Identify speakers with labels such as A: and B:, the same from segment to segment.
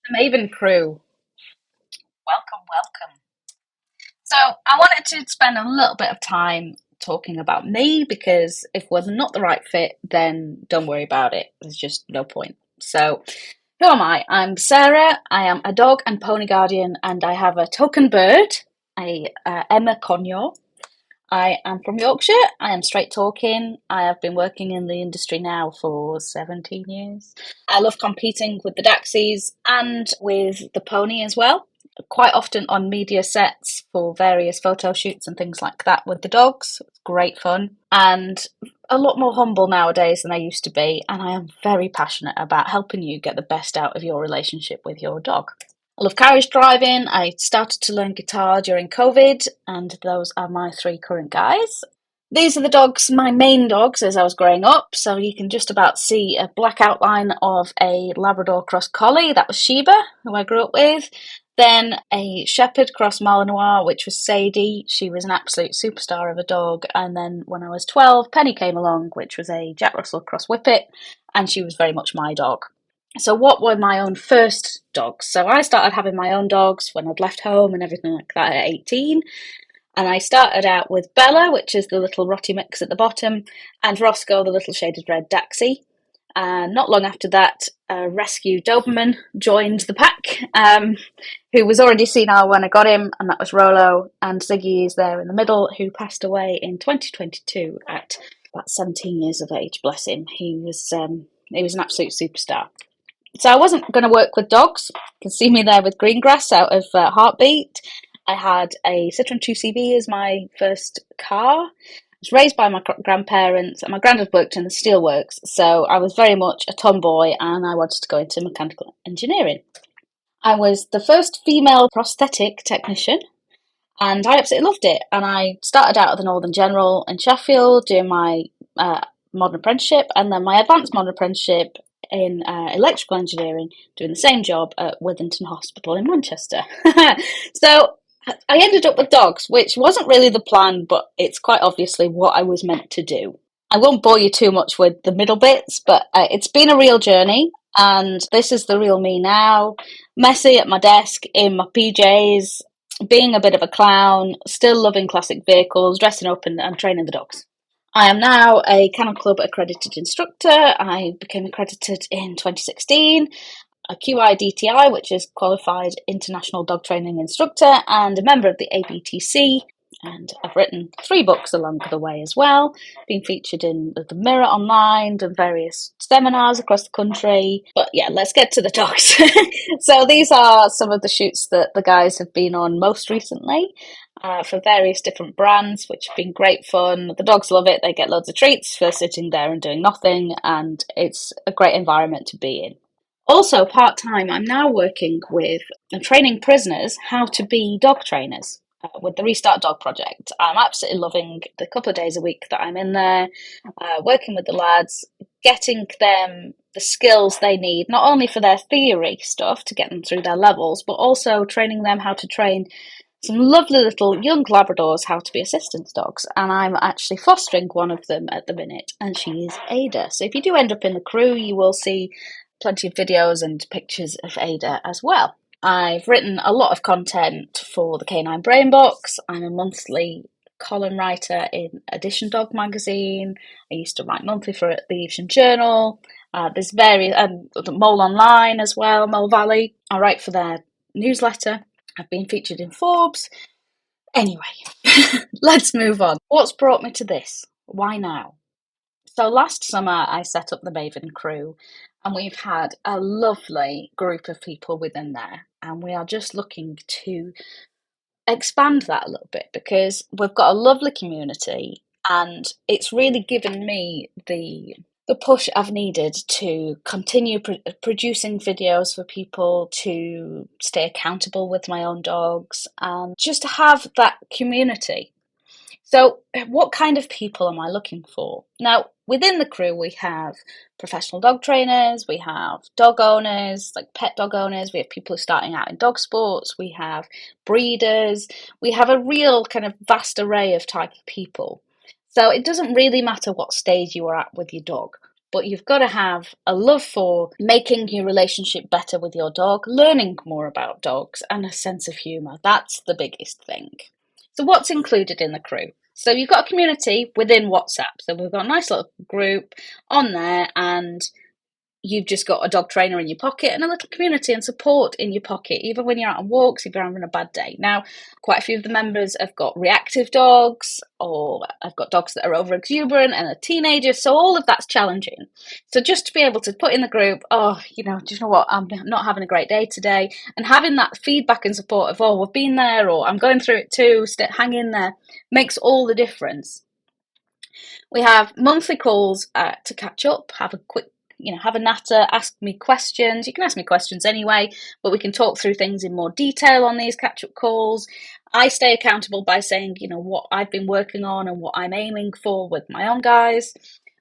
A: The Maven crew, welcome, welcome. So, I wanted to spend a little bit of time talking about me because if we're not the right fit, then don't worry about it. There's just no point. So, who am I? I'm Sarah. I am a dog and pony guardian, and I have a token bird, a Emma Conyor. I am from Yorkshire. I am straight talking. I have been working in the industry now for 17 years. I love competing with the Daxies and with the pony as well. Quite often on media sets for various photo shoots and things like that with the dogs. It's great fun and a lot more humble nowadays than I used to be. And I am very passionate about helping you get the best out of your relationship with your dog. I love carriage driving. I started to learn guitar during COVID, and those are my three current guys. These are the dogs, my main dogs, as I was growing up. So you can just about see a black outline of a Labrador cross collie. That was Sheba, who I grew up with. Then a Shepherd cross Malinois, which was Sadie. She was an absolute superstar of a dog. And then when I was 12, Penny came along, which was a Jack Russell cross Whippet, and she was very much my dog. So what were my own first dogs? So I started having my own dogs when I'd left home and everything like that at 18. And I started out with Bella, which is the little Rotty mix at the bottom, and Roscoe, the little shaded red Daxi. And not long after that, a rescue Doberman joined the pack, who was already senile when I got him, and that was Rolo. And Ziggy is there in the middle, who passed away in 2022 at about 17 years of age. Bless him. He was an absolute superstar. So I wasn't going to work with dogs. You can see me there with Greengrass out of Heartbeat. I had a Citroen 2CV as my first car. I was raised by my grandparents, and my granddad worked in the steelworks, so I was very much a tomboy, and I wanted to go into mechanical engineering. I was the first female prosthetic technician, and I absolutely loved it. And I started out at the Northern General in Sheffield doing my modern apprenticeship, and then my advanced modern apprenticeship in electrical engineering, doing the same job at Withington Hospital in Manchester. So I ended up with dogs, which wasn't really the plan, but it's quite obviously what I was meant to do. I won't bore you too much with the middle bits, but it's been a real journey, and this is the real me now. Messy at my desk, in my PJs, being a bit of a clown, still loving classic vehicles, dressing up and training the dogs. I am now a Kennel Club accredited instructor. I became accredited in 2016, a QIDTI, which is Qualified International Dog Training Instructor, and a member of the ABTC. And I've written 3 books along the way as well, being featured in the Mirror Online and various seminars across the country. But yeah, let's get to the dogs. So these are some of the shoots that the guys have been on most recently. For various different brands, which have been great fun. The dogs love it. They get loads of treats for sitting there and doing nothing, and it's a great environment to be in. Also, part-time, I'm now working with and training prisoners how to be dog trainers with the Restart Dog Project. I'm absolutely loving the couple of days a week that I'm in there, working with the lads, getting them the skills they need, not only for their theory stuff to get them through their levels, but also training them how to train some lovely little young Labradors how to be assistance dogs, and I'm actually fostering one of them at the minute, and she is Ada. So if you do end up in the crew, you will see plenty of videos and pictures of Ada as well. I've written a lot of content for the Canine Brain Box. I'm a monthly column writer in Edition Dog magazine. I used to write monthly for the Evesham Journal. There's various, Mole Online as well, Mole Valley. I write for their newsletter. I've been featured in Forbes. Anyway, let's move on. What's brought me to this? Why now? So last summer I set up the Maven crew, and we've had a lovely group of people within there, and we are just looking to expand that a little bit because we've got a lovely community, and it's really given me the push I've needed to continue producing videos for people, to stay accountable with my own dogs, and just to have that community. So, what kind of people am I looking for? Now, within the crew, we have professional dog trainers, we have dog owners, like pet dog owners, we have people who are starting out in dog sports, we have breeders, we have a real kind of vast array of type of people. So, it doesn't really matter what stage you are at with your dog, but you've got to have a love for making your relationship better with your dog, learning more about dogs, and a sense of humour. That's the biggest thing. So what's included in the crew? So you've got a community within WhatsApp. So we've got a nice little group on there, and you've just got a dog trainer in your pocket and a little community and support in your pocket, even when you're out on walks, if you're having a bad day. Now, quite a few of the members have got reactive dogs, or I've got dogs that are over exuberant and are teenagers, so all of that's challenging. So just to be able to put in the group, do you know what, I'm not having a great day today, and having that feedback and support of, we've been there, or I'm going through it too, hang in there, makes all the difference. We have monthly calls to catch up, have a quick have a natter, ask me questions. You can ask me questions anyway, but we can talk through things in more detail on these catch-up calls. I stay accountable by saying, what I've been working on and what I'm aiming for with my own guys.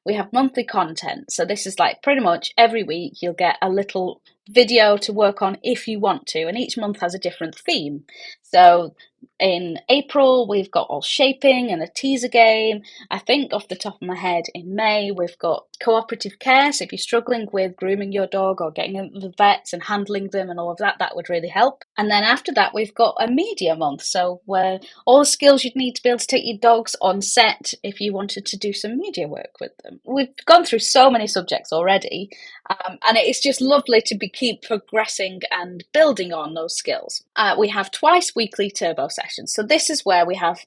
A: We have monthly content. So this is like pretty much every week you'll get a little video to work on if you want to, and each month has a different theme. So in April, we've got all shaping and a teaser game. I think off the top of my head, in May, we've got cooperative care. So if you're struggling with grooming your dog or getting them to the vets and handling them and all of that, that would really help. And then after that, we've got a media month. So where all the skills you'd need to be able to take your dogs on set if you wanted to do some media work with them. We've gone through so many subjects already, and it's just lovely to keep progressing and building on those skills. We have twice weekly turbo sessions. So this is where we have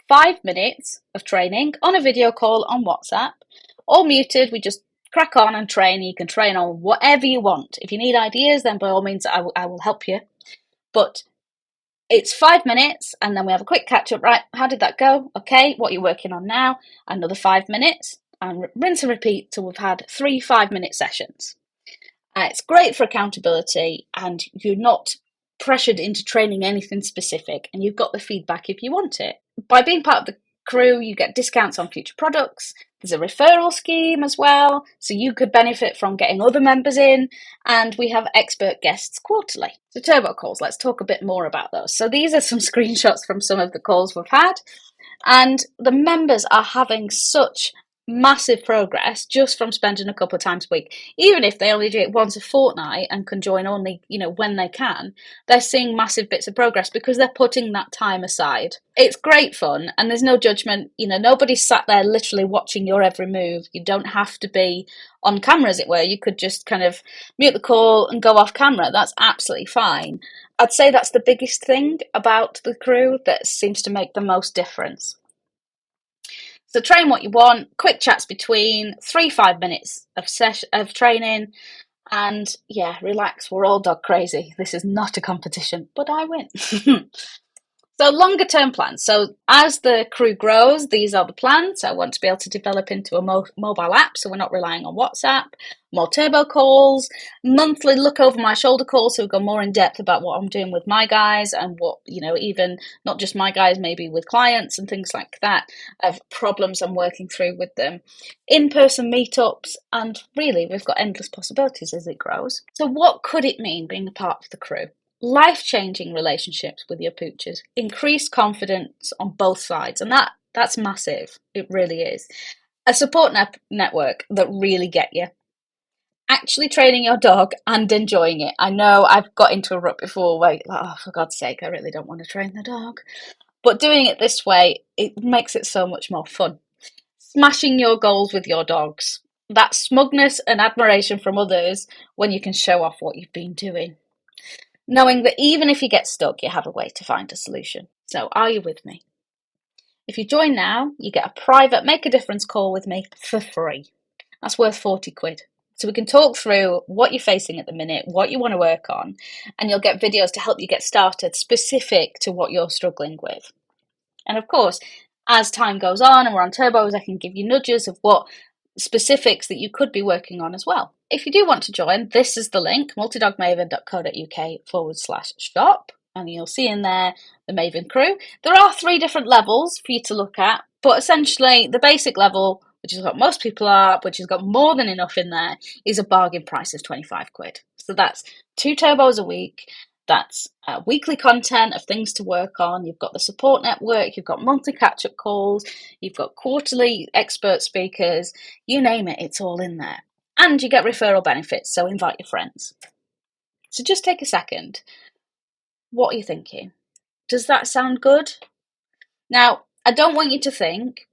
A: 5 minutes of training on a video call on WhatsApp, all muted. We just crack on and train. You can train on whatever you want. If you need ideas, then by all means, I will help you. But it's 5 minutes, and then we have a quick catch up. Right, how did that go? Okay, what are you working on now? Another 5 minutes, and rinse and repeat till we've had 3 5-minute sessions. It's great for accountability, and you're not pressured into training anything specific, and you've got the feedback if you want it. By being part of the crew, you get discounts on future products. There's a referral scheme as well, so you could benefit from getting other members in, and we have expert guests quarterly. So turbo calls, let's talk a bit more about those. So these are some screenshots from some of the calls we've had, and the members are having such massive progress just from spending a couple of times a week. Even if they only do it once a fortnight and can join only when they can, they're seeing massive bits of progress because they're putting that time aside. It's great fun, and there's no judgment. Nobody's sat there literally watching your every move. You don't have to be on camera, as it were. You could just kind of mute the call and go off camera. That's absolutely fine. I'd say that's the biggest thing about the crew that seems to make the most difference. So train what you want, quick chats between, 3 5 minutes of training, and relax. We're all dog crazy. This is not a competition, but I win. So longer term plans. So as the crew grows, these are the plans. I want to be able to develop into a mobile app, so we're not relying on WhatsApp. More turbo calls, monthly look over my shoulder calls, so we go more in depth about what I'm doing with my guys and what, even not just my guys, maybe with clients and things like that, of problems I'm working through with them. In-person meetups, and really we've got endless possibilities as it grows. So what could it mean being a part of the crew? Life-changing relationships with your pooches, increased confidence on both sides, and that's massive. It really is. A support network that really get you. Actually training your dog and enjoying it. I know I've got into a rut before where, for God's sake, I really don't want to train the dog. But doing it this way, it makes it so much more fun. Smashing your goals with your dogs. That smugness and admiration from others when you can show off what you've been doing. Knowing that even if you get stuck, you have a way to find a solution. So are you with me? If you join now, you get a private Make a Difference call with me for free. That's worth 40 quid. So we can talk through what you're facing at the minute, what you want to work on, and you'll get videos to help you get started specific to what you're struggling with. And of course, as time goes on and we're on turbos, I can give you nudges of what specifics that you could be working on as well. If you do want to join, this is the link, multidogmaven.co.uk/shop, and you'll see in there the Maven crew. There are 3 different levels for you to look at, but essentially the basic level, which is what most people are, which has got more than enough in there, is a bargain price of 25 quid. So that's 2 turbos a week. That's weekly content of things to work on. You've got the support network, you've got monthly catch-up calls, you've got quarterly expert speakers, you name it, it's all in there. And you get referral benefits, so invite your friends. So just take a second. What are you thinking? Does that sound good? Now, I don't want you to think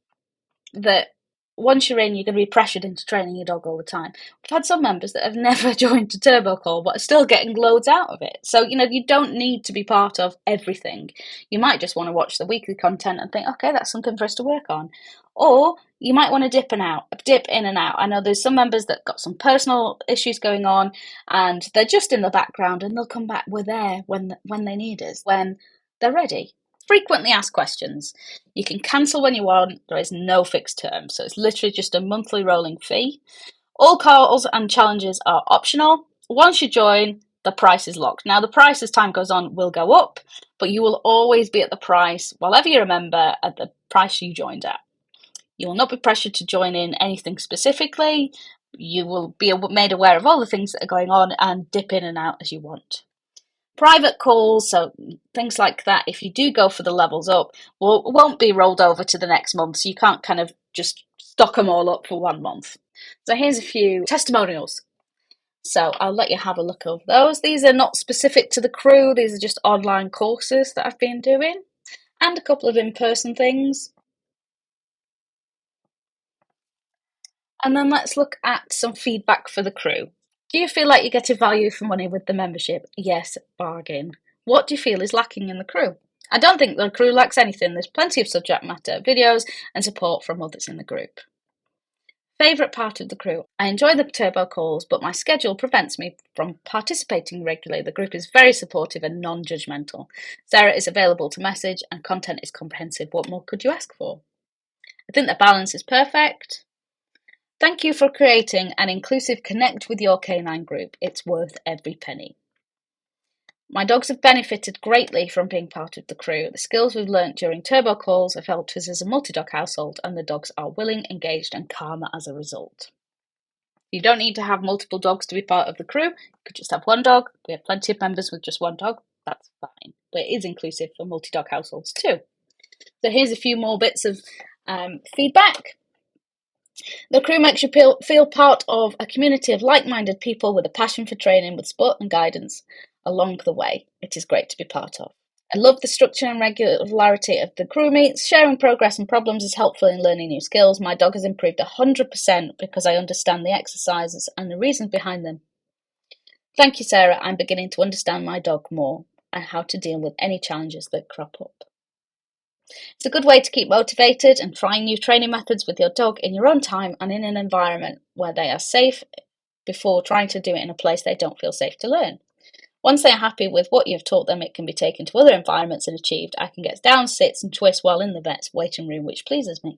A: that once you're in, you're going to be pressured into training your dog all the time. We've had some members that have never joined a turbo call but are still getting loads out of it. So, you don't need to be part of everything. You might just want to watch the weekly content and think, okay, that's something for us to work on. Or you might want to dip in and out. I know there's some members that got some personal issues going on and they're just in the background and they'll come back. We're there when they need us, when they're ready. Frequently asked questions. You can cancel when you want. There is no fixed term. So it's literally just a monthly rolling fee. All calls and challenges are optional. Once you join, the price is locked. Now, the price as time goes on will go up, but you will always be at the price, whatever you remember, at the price you joined at. You will not be pressured to join in anything specifically. You will be made aware of all the things that are going on and dip in and out as you want. Private calls, so things like that, if you do go for the levels up, won't be rolled over to the next month, so you can't kind of just stock them all up for 1 month. So here's a few testimonials. So I'll let you have a look over those. These are not specific to the crew, these are just online courses that I've been doing, and a couple of in-person things. And then let's look at some feedback for the crew. Do you feel like you're getting value for money with the membership? Yes, bargain. What do you feel is lacking in the crew? I don't think the crew lacks anything. There's plenty of subject matter, videos, and support from others in the group. Favourite part of the crew? I enjoy the turbo calls, but my schedule prevents me from participating regularly. The group is very supportive and non-judgmental. Sarah is available to message and content is comprehensive. What more could you ask for? I think the balance is perfect. Thank you for creating an inclusive connect with your canine group. It's worth every penny. My dogs have benefited greatly from being part of the crew. The skills we've learnt during turbo calls have helped us as a multi-dog household, and the dogs are willing, engaged, and calmer as a result. You don't need to have multiple dogs to be part of the crew. You could just have one dog. We have plenty of members with just one dog. That's fine. But it is inclusive for multi-dog households too. So here's a few more bits of feedback. The crew makes you feel part of a community of like-minded people with a passion for training, with support and guidance along the way. It is great to be part of. I love the structure and regularity of the crew meets. Sharing progress and problems is helpful in learning new skills. My dog has improved 100% because I understand the exercises and the reasons behind them. Thank you, Sarah. I'm beginning to understand my dog more and how to deal with any challenges that crop up. It's a good way to keep motivated and trying new training methods with your dog in your own time and in an environment where they are safe before trying to do it in a place they don't feel safe to learn. Once they are happy with what you've taught them, it can be taken to other environments and achieved. I can get down, sits and twists while in the vet's waiting room, which pleases me.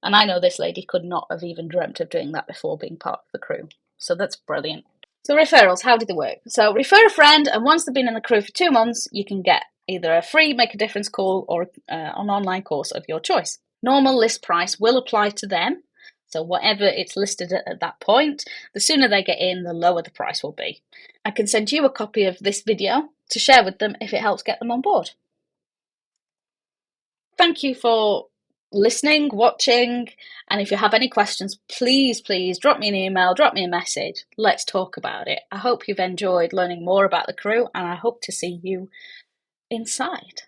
A: And I know this lady could not have even dreamt of doing that before being part of the crew. So that's brilliant. So referrals, how do they work? So refer a friend, and once they've been in the crew for 2 months, you can get either a free Make a Difference call or an online course of your choice. Normal list price will apply to them. So whatever it's listed at that point, the sooner they get in, the lower the price will be. I can send you a copy of this video to share with them if it helps get them on board. Thank you for listening, watching, and if you have any questions, please drop me an email, drop me a message. Let's talk about it. I hope you've enjoyed learning more about the crew, and I hope to see you inside.